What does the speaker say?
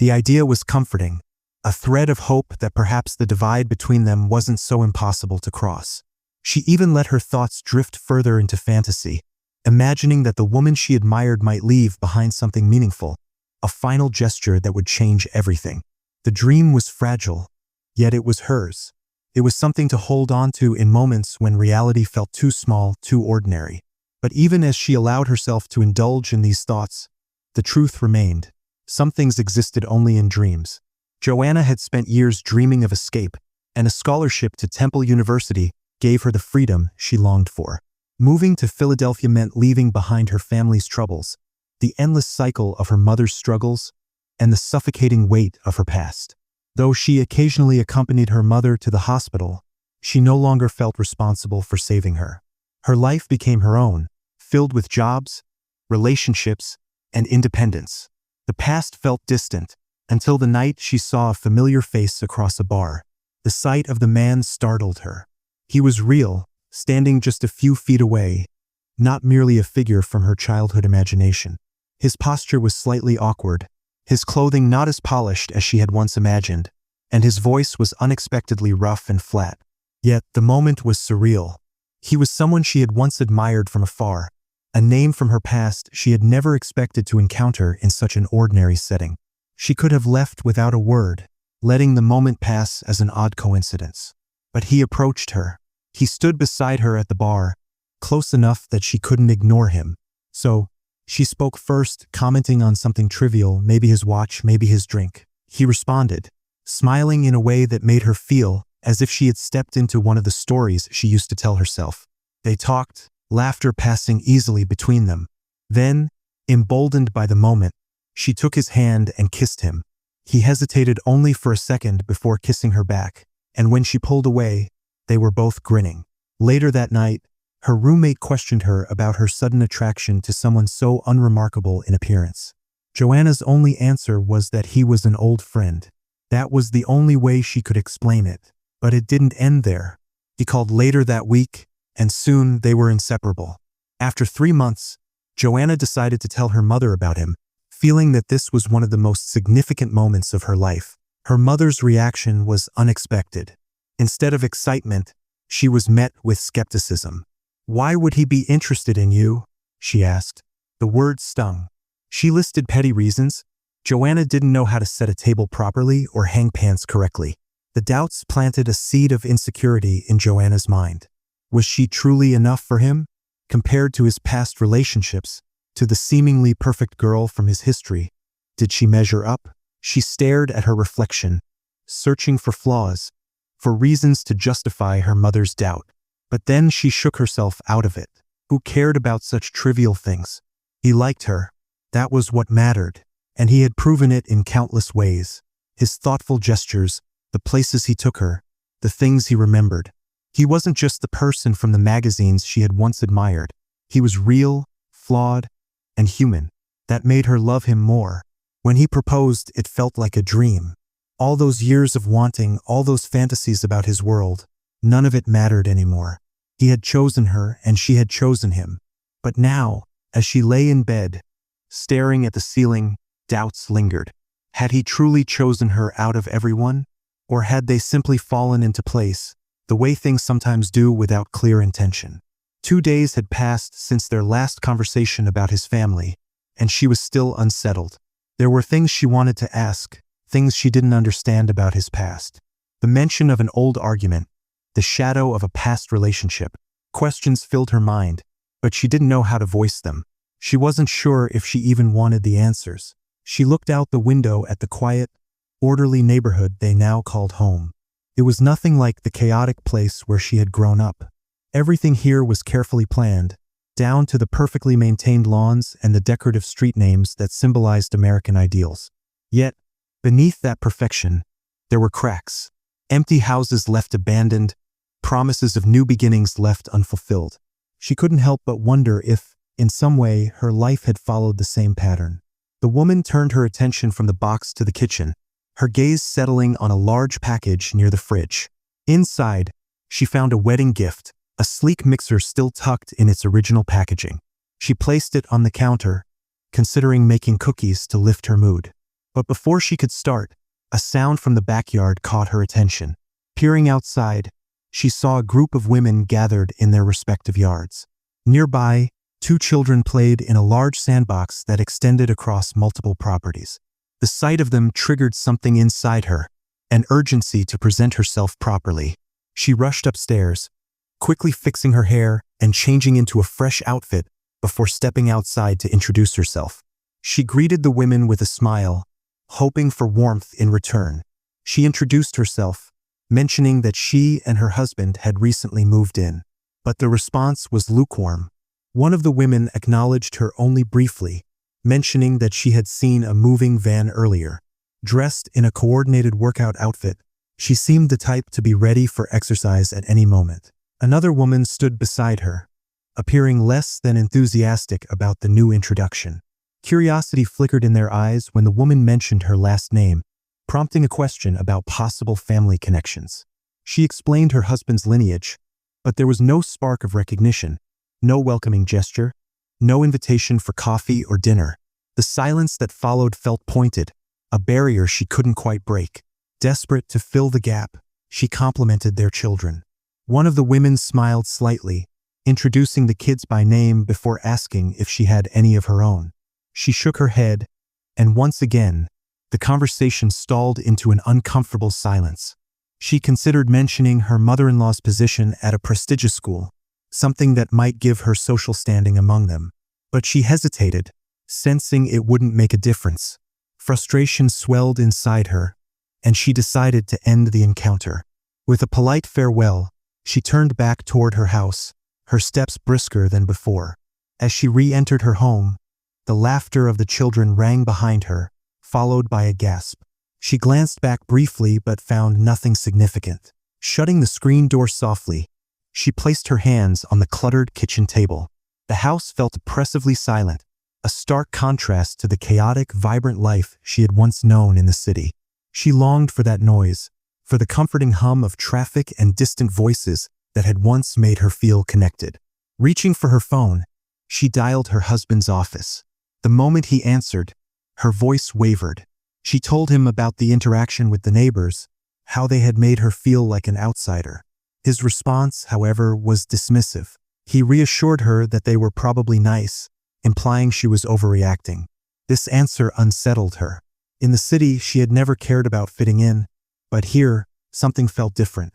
The idea was comforting, a thread of hope that perhaps the divide between them wasn't so impossible to cross. She even let her thoughts drift further into fantasy, imagining that the woman she admired might leave behind something meaningful, a final gesture that would change everything. The dream was fragile, yet it was hers. It was something to hold on to in moments when reality felt too small, too ordinary. But even as she allowed herself to indulge in these thoughts, the truth remained. Some things existed only in dreams. Joanna had spent years dreaming of escape, and a scholarship to Temple University gave her the freedom she longed for. Moving to Philadelphia meant leaving behind her family's troubles, the endless cycle of her mother's struggles, and the suffocating weight of her past. Though she occasionally accompanied her mother to the hospital, she no longer felt responsible for saving her. Her life became her own, filled with jobs, relationships, and independence. The past felt distant, until the night she saw a familiar face across a bar. The sight of the man startled her. He was real, standing just a few feet away, not merely a figure from her childhood imagination. His posture was slightly awkward, his clothing not as polished as she had once imagined, and his voice was unexpectedly rough and flat. Yet the moment was surreal. He was someone she had once admired from afar, a name from her past she had never expected to encounter in such an ordinary setting. She could have left without a word, letting the moment pass as an odd coincidence. But he approached her. He stood beside her at the bar, close enough that she couldn't ignore him. So, she spoke first, commenting on something trivial, maybe his watch, maybe his drink. He responded, smiling in a way that made her feel as if she had stepped into one of the stories she used to tell herself. They talked, laughter passing easily between them. Then, emboldened by the moment, she took his hand and kissed him. He hesitated only for a second before kissing her back, and when she pulled away, they were both grinning. Later that night, her roommate questioned her about her sudden attraction to someone so unremarkable in appearance. Joanna's only answer was that he was an old friend. That was the only way she could explain it. But it didn't end there. He called later that week, and soon they were inseparable. After 3 months, Joanna decided to tell her mother about him, feeling that this was one of the most significant moments of her life. Her mother's reaction was unexpected. Instead of excitement, she was met with skepticism. "Why would he be interested in you?" she asked. The words stung. She listed petty reasons. Joanna didn't know how to set a table properly or hang pants correctly. The doubts planted a seed of insecurity in Joanna's mind. Was she truly enough for him? Compared to his past relationships, to the seemingly perfect girl from his history, did she measure up? She stared at her reflection, searching for flaws, for reasons to justify her mother's doubt. But then she shook herself out of it. Who cared about such trivial things? He liked her. That was what mattered, and he had proven it in countless ways. His thoughtful gestures, the places he took her, the things he remembered. He wasn't just the person from the magazines she had once admired. He was real, flawed, and human. That made her love him more. When he proposed, it felt like a dream. All those years of wanting, all those fantasies about his world, none of it mattered anymore. He had chosen her, and she had chosen him. But now, as she lay in bed, staring at the ceiling, doubts lingered. Had he truly chosen her out of everyone? Or had they simply fallen into place, the way things sometimes do without clear intention? 2 days had passed since their last conversation about his family, and she was still unsettled. There were things she wanted to ask, things she didn't understand about his past. The mention of an old argument, the shadow of a past relationship. Questions filled her mind, but she didn't know how to voice them. She wasn't sure if she even wanted the answers. She looked out the window at the quiet, orderly neighborhood they now called home. It was nothing like the chaotic place where she had grown up. Everything here was carefully planned, down to the perfectly maintained lawns and the decorative street names that symbolized American ideals. Yet, beneath that perfection, there were cracks. Empty houses left abandoned, promises of new beginnings left unfulfilled. She couldn't help but wonder if, in some way, her life had followed the same pattern. The woman turned her attention from the box to the kitchen, her gaze settling on a large package near the fridge. Inside, she found a wedding gift, a sleek mixer still tucked in its original packaging. She placed it on the counter, considering making cookies to lift her mood. But before she could start, a sound from the backyard caught her attention. Peering outside, she saw a group of women gathered in their respective yards. Nearby, 2 children played in a large sandbox that extended across multiple properties. The sight of them triggered something inside her, an urgency to present herself properly. She rushed upstairs, quickly fixing her hair and changing into a fresh outfit before stepping outside to introduce herself. She greeted the women with a smile, hoping for warmth in return. She introduced herself, mentioning that she and her husband had recently moved in. But the response was lukewarm. One of the women acknowledged her only briefly, mentioning that she had seen a moving van earlier. Dressed in a coordinated workout outfit, she seemed the type to be ready for exercise at any moment. Another woman stood beside her, appearing less than enthusiastic about the new introduction. Curiosity flickered in their eyes when the woman mentioned her last name, prompting a question about possible family connections. She explained her husband's lineage, but there was no spark of recognition, no welcoming gesture, no invitation for coffee or dinner. The silence that followed felt pointed, a barrier she couldn't quite break. Desperate to fill the gap, she complimented their children. One of the women smiled slightly, introducing the kids by name before asking if she had any of her own. She shook her head, and once again, the conversation stalled into an uncomfortable silence. She considered mentioning her mother-in-law's position at a prestigious school, something that might give her social standing among them. But she hesitated, sensing it wouldn't make a difference. Frustration swelled inside her, and she decided to end the encounter. With a polite farewell, she turned back toward her house, her steps brisker than before. As she re-entered her home, the laughter of the children rang behind her, followed by a gasp. She glanced back briefly but found nothing significant. Shutting the screen door softly, she placed her hands on the cluttered kitchen table. The house felt oppressively silent, a stark contrast to the chaotic, vibrant life she had once known in the city. She longed for that noise, for the comforting hum of traffic and distant voices that had once made her feel connected. Reaching for her phone, she dialed her husband's office. The moment he answered, her voice wavered. She told him about the interaction with the neighbors, how they had made her feel like an outsider. His response, however, was dismissive. He reassured her that they were probably nice, implying she was overreacting. This answer unsettled her. In the city, she had never cared about fitting in, but here, something felt different.